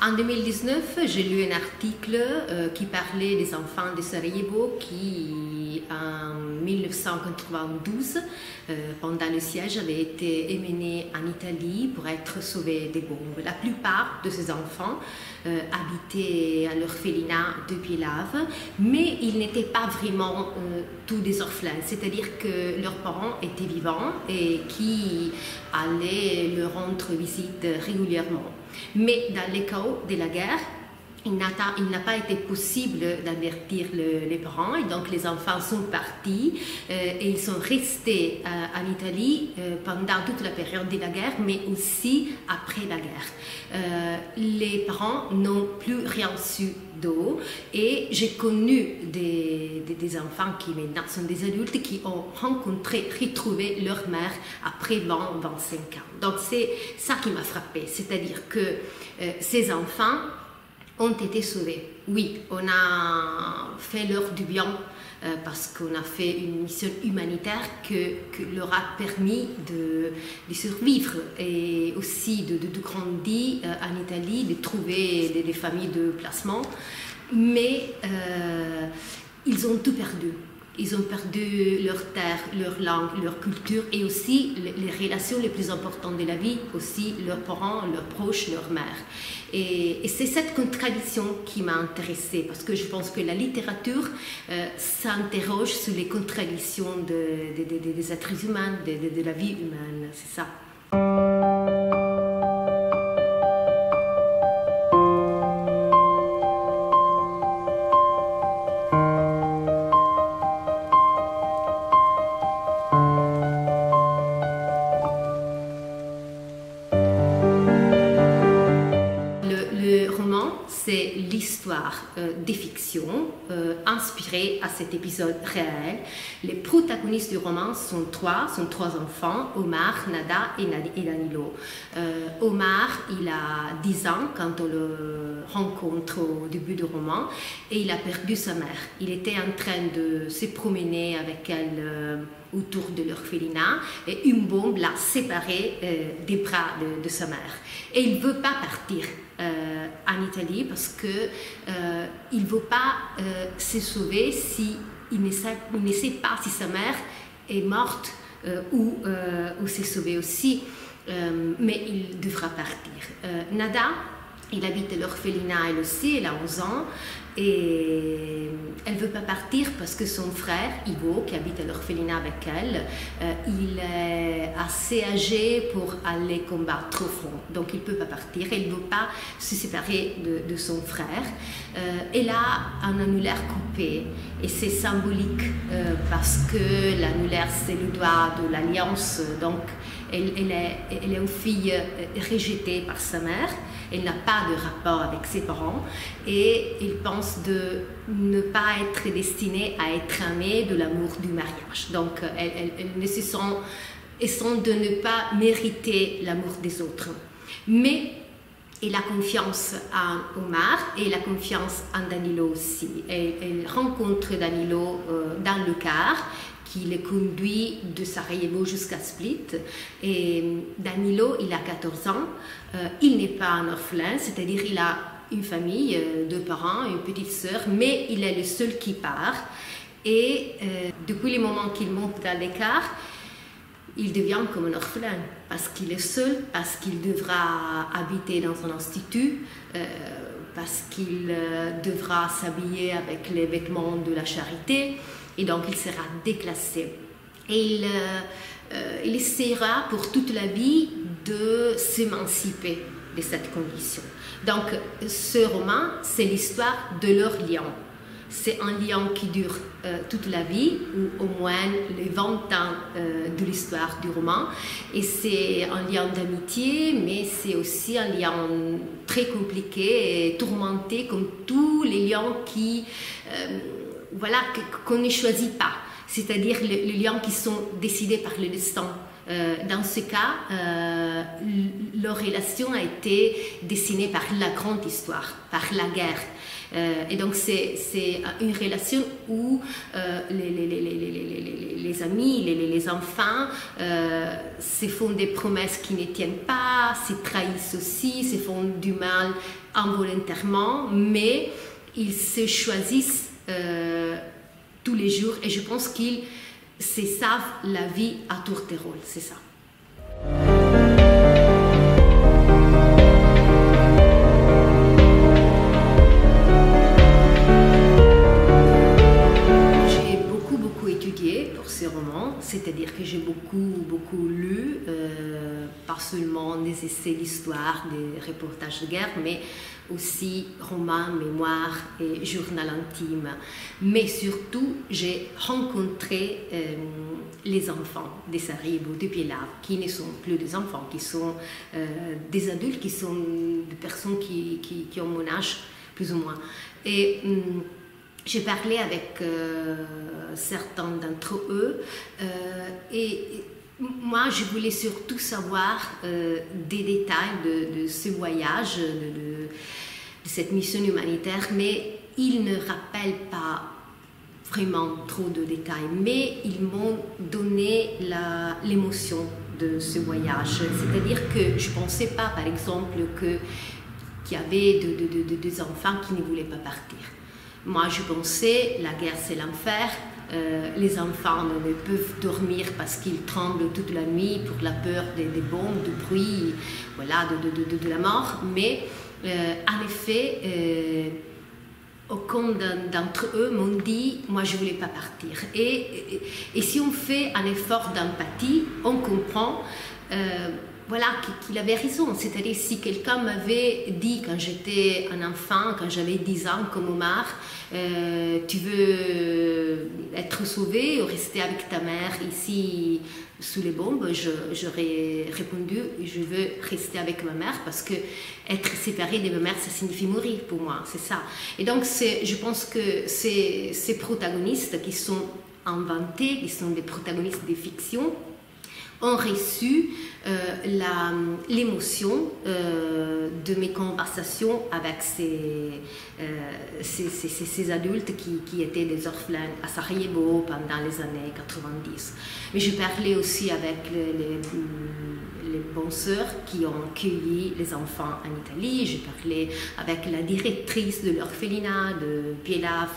En 2019, j'ai lu un article qui parlait des enfants de Sarajevo qui, en 1992, pendant le siège, avaient été emmenés en Italie pour être sauvés des bombes. La plupart de ces enfants habitaient à l'orphelinat de Pilav, mais ils n'étaient pas vraiment tous des orphelins, c'est-à-dire que leurs parents étaient vivants et qui allaient leur rendre visite régulièrement. Mais dans les cas de la guerre, il n'a pas été possible d'avertir les parents et donc les enfants sont partis et ils sont restés en Italie pendant toute la période de la guerre, mais aussi après la guerre. Les parents n'ont plus rien su d'eux et j'ai connu des enfants qui maintenant sont des adultes qui ont retrouvé leur mère après 20-25 ans. Donc c'est ça qui m'a frappée, c'est-à-dire que ces enfants ont été sauvés. Oui, on a fait leur du bien parce qu'on a fait une mission humanitaire qui leur a permis de survivre et aussi de grandir en Italie, de trouver des familles de placement. Mais ils ont tout perdu. Ils ont perdu leur terre, leur langue, leur culture et aussi les relations les plus importantes de la vie, aussi leurs parents, leurs proches, leur mère. Et c'est cette contradiction qui m'a intéressée parce que je pense que la littérature s'interroge sur les contradictions des êtres humains, de la vie humaine, c'est ça. C'est l'histoire des fictions inspirée à cet épisode réel. Les protagonistes du roman sont trois enfants, Omar, Nada et Danilo. Omar, il a 10 ans quand on le rencontre au début du roman et il a perdu sa mère. Il était en train de se promener avec elle autour de l'orphelinat et une bombe l'a séparé des bras de sa mère. Et il ne veut pas partir en Italie parce qu'il ne veut pas se sauver si il ne sait pas si sa mère est morte ou s'est sauvée aussi, mais il devra partir. Nada, il habite à l'orphelinat elle aussi, elle a 11 ans et elle ne veut pas partir parce que son frère, Ivo, qui habite à l'orphelinat avec elle, il est assez âgé pour aller combattre au front. Donc il ne peut pas partir, elle ne veut pas se séparer de son frère. Elle a un annulaire coupé et c'est symbolique parce que l'annulaire c'est le doigt de l'alliance, donc elle est une fille rejetée par sa mère, elle n'a pas de rapport avec ses parents et il pense de ne pas être destinée à être aimée de l'amour du mariage. Donc elle ne se sent de ne pas mériter l'amour des autres. Mais elle a confiance en Omar et elle a confiance en Danilo aussi. Elle rencontre Danilo dans le car qui le conduit de Sarajevo jusqu'à Split. Et Danilo, il a 14 ans, il n'est pas un orphelin, c'est-à-dire il a une famille, 2 parents, une petite sœur, mais il est le seul qui part. Et depuis le moment qu'il monte dans les cars, il devient comme un orphelin, parce qu'il est seul, parce qu'il devra habiter dans un institut, parce qu'il devra s'habiller avec les vêtements de la charité, et donc il sera déclassé. Et il essaiera pour toute la vie de s'émanciper de cette condition. Donc ce roman, c'est l'histoire de leur lien. C'est un lien qui dure toute la vie, ou au moins les 20 ans de l'histoire du roman. Et c'est un lien d'amitié, mais c'est aussi un lien très compliqué et tourmenté, comme tous les liens qu'on ne choisit pas. C'est-à-dire les liens qui sont décidés par le destin. Dans ce cas, leur relation a été dessinée par la grande histoire, par la guerre. Et donc c'est une relation où les amis, les enfants se font des promesses qui ne tiennent pas, se trahissent aussi, se font du mal involontairement, mais ils se choisissent tous les jours et je pense qu'ils se savent la vie à tour de rôle, c'est ça. C'est-à-dire que j'ai beaucoup lu, pas seulement des essais d'histoire, des reportages de guerre, mais aussi romans, mémoires et journal intime. Mais surtout, j'ai rencontré les enfants des Sarajevo, de Bjelav, qui ne sont plus des enfants, qui sont des adultes, qui sont des personnes qui ont mon âge, plus ou moins. Et j'ai parlé avec certains d'entre eux et moi je voulais surtout savoir des détails de ce voyage, de cette mission humanitaire, mais ils ne rappellent pas vraiment trop de détails, mais ils m'ont donné l'émotion de ce voyage. C'est-à-dire que je ne pensais pas, par exemple, qu'il y avait des enfants qui ne voulaient pas partir. Moi, je pensais, la guerre, c'est l'enfer. Les enfants ne peuvent dormir parce qu'ils tremblent toute la nuit pour la peur des bombes, du bruit, voilà, de la mort. Mais en effet, aucun d'entre eux m'ont dit « moi, je ne voulais pas partir ». Et si on fait un effort d'empathie, on comprend voilà, qu'il avait raison. C'est-à-dire, si quelqu'un m'avait dit quand j'étais un enfant, quand j'avais 10 ans comme Omar, tu veux être sauvé ou rester avec ta mère ici sous les bombes, j'aurais répondu, je veux rester avec ma mère parce que être séparé de ma mère, ça signifie mourir pour moi, c'est ça. Et donc, je pense que ces protagonistes qui sont inventés, qui sont des protagonistes de fiction, ont reçu l'émotion de mes conversations avec ces adultes qui étaient des orphelins à Sarajevo pendant les années 90. Mais je parlais aussi avec les bonnes sœurs qui ont accueilli les enfants en Italie. Je parlais avec la directrice de l'orphelinat de Bjelav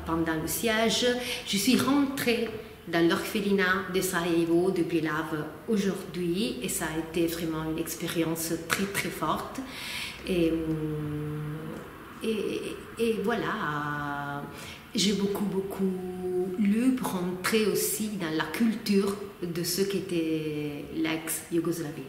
pendant le siège. Je suis rentrée dans l'orphelinat de Sarajevo, de Bjelav aujourd'hui, et ça a été vraiment une expérience très très forte. Et voilà, j'ai beaucoup lu pour rentrer aussi dans la culture de ce qu'était l'ex-Yougoslavie.